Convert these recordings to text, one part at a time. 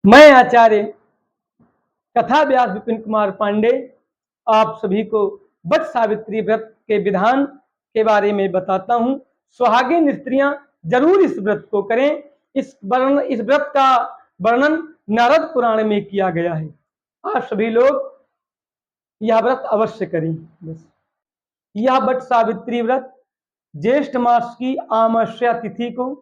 मैं आचार्य कथा व्यास विपिन कुमार पांडे आप सभी को वट सावित्री व्रत के विधान के बारे में बताता हूं। सुहागिन स्त्रियां जरूर इस व्रत को करें। इस व्रत का वर्णन नारद पुराण में किया गया है। आप सभी लोग यह व्रत अवश्य करें। यह वट सावित्री व्रत ज्येष्ठ मास की अमावस्या तिथि को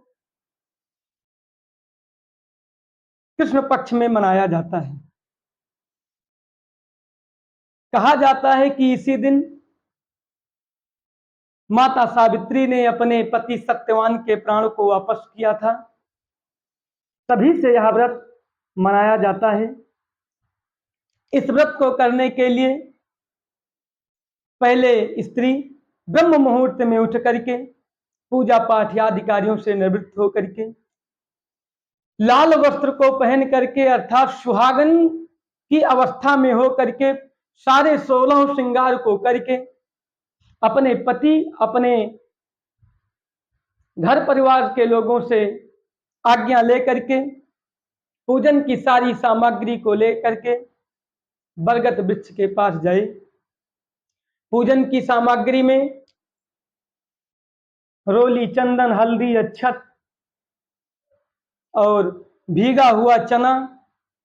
कृष्ण पक्ष में मनाया जाता है। कहा जाता है कि इसी दिन माता सावित्री ने अपने पति सत्यवान के प्राण को वापस किया था। तभी से यह व्रत मनाया जाता है। इस व्रत को करने के लिए पहले स्त्री ब्रह्म मुहूर्त में उठ करके पूजा पाठ आदि कार्यों से निवृत्त होकर के लाल वस्त्र को पहन करके अर्थात सुहागन की अवस्था में हो करके सारे 16 श्रृंगार को करके अपने पति अपने घर परिवार के लोगों से आज्ञा लेकर के पूजन की सारी सामग्री को लेकर के बरगद वृक्ष के पास जाए। पूजन की सामग्री में रोली, चंदन, हल्दी, अक्षत और भीगा हुआ चना,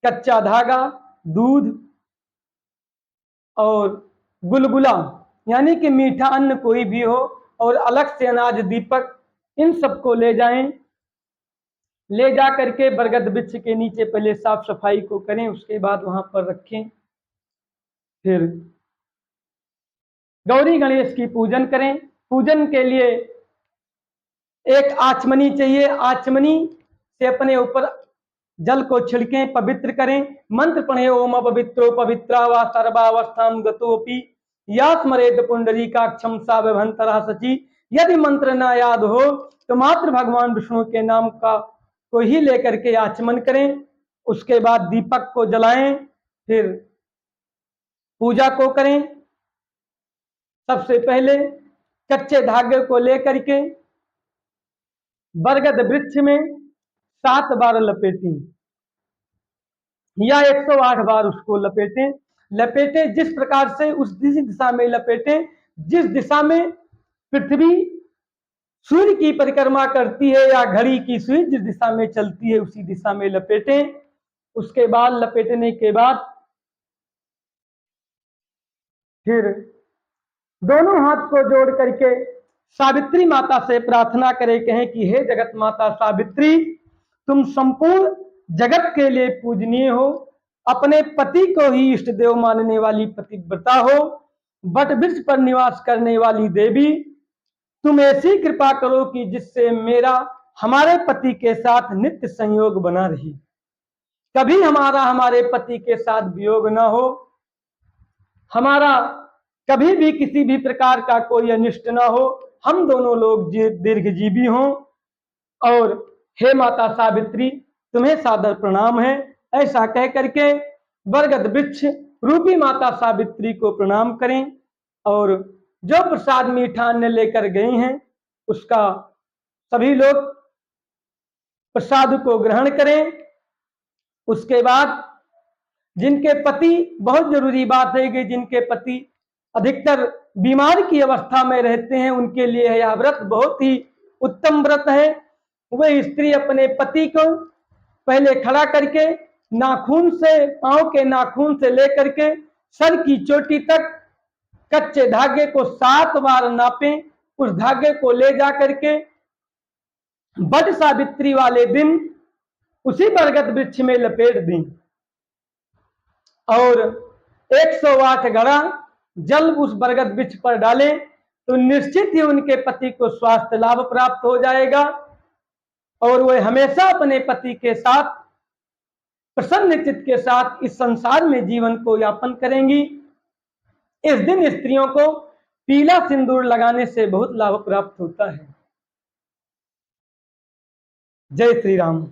कच्चा धागा, दूध और गुलगुला यानी कि मीठा अन्न कोई भी हो और अलग से अनाज, दीपक, इन सबको ले जाएं। ले जा करके बरगद वृक्ष के नीचे पहले साफ सफाई को करें, उसके बाद वहां पर रखें। फिर गौरी गणेश की पूजन करें। पूजन के लिए एक आचमनी चाहिए। आचमनी से अपने ऊपर जल को छिड़कें, पवित्र करें। मंत्र पढ़े ओम पवित्रो पवित्रा व सर्वावस्थाम गतोपि या स्मरेत पुंडरीकाक्षम सा विभंतरा सची। यदि मंत्र ना याद हो तो मात्र भगवान विष्णु के नाम का को ही लेकर के आचमन करें। उसके बाद दीपक को जलाएं, फिर पूजा को करें। सबसे पहले कच्चे धागे को लेकर के बरगद वृक्ष में 7 बार लपेटें या 108 बार उसको लपेटें। लपेटें जिस प्रकार से उस दिशा में लपेटें जिस दिशा में पृथ्वी सूर्य की परिक्रमा करती है या घड़ी की सुई जिस दिशा में चलती है उसी दिशा में लपेटें। उसके बाद लपेटने के बाद फिर दोनों हाथ को जोड़ करके सावित्री माता से प्रार्थना करें, कहें कि हे जगत माता सावित्री, तुम संपूर्ण जगत के लिए पूजनीय हो, अपने पति को ही इष्ट देव मानने वाली पतिव्रता हो, वट वृक्ष पर निवास करने वाली देवी, तुम ऐसी कृपा करो कि जिससे मेरा हमारे पति के साथ नित्य संयोग बना रहे, कभी हमारे पति के साथ वियोग ना हो, हमारा कभी भी किसी भी प्रकार का कोई अनिष्ट ना हो, हम दोनों लोग दीर्घजीवी हों। और हे माता सावित्री, तुम्हें सादर प्रणाम है। ऐसा कह करके बरगद वृक्ष रूपी माता सावित्री को प्रणाम करें और जो प्रसाद मीठा अन्न लेकर गए हैं उसका सभी लोग प्रसाद को ग्रहण करें। उसके बाद जिनके पति, बहुत जरूरी बात है कि जिनके पति अधिकतर बीमार की अवस्था में रहते हैं उनके लिए यह व्रत बहुत ही उत्तम व्रत है। वह स्त्री अपने पति को पहले खड़ा करके नाखून से, पांव के नाखून से लेकर के सर की चोटी तक कच्चे धागे को 7 बार नापें। उस धागे को ले जा करके वट सावित्री वाले दिन उसी बरगद वृक्ष में लपेट दें और 108 घड़ा जल उस बरगद वृक्ष पर डालें तो निश्चित ही उनके पति को स्वास्थ्य लाभ प्राप्त हो जाएगा और वह हमेशा अपने पति के साथ प्रसन्न चित्त के साथ इस संसार में जीवन को यापन करेंगी। इस दिन स्त्रियों को पीला सिंदूर लगाने से बहुत लाभ प्राप्त होता है। जय श्री राम।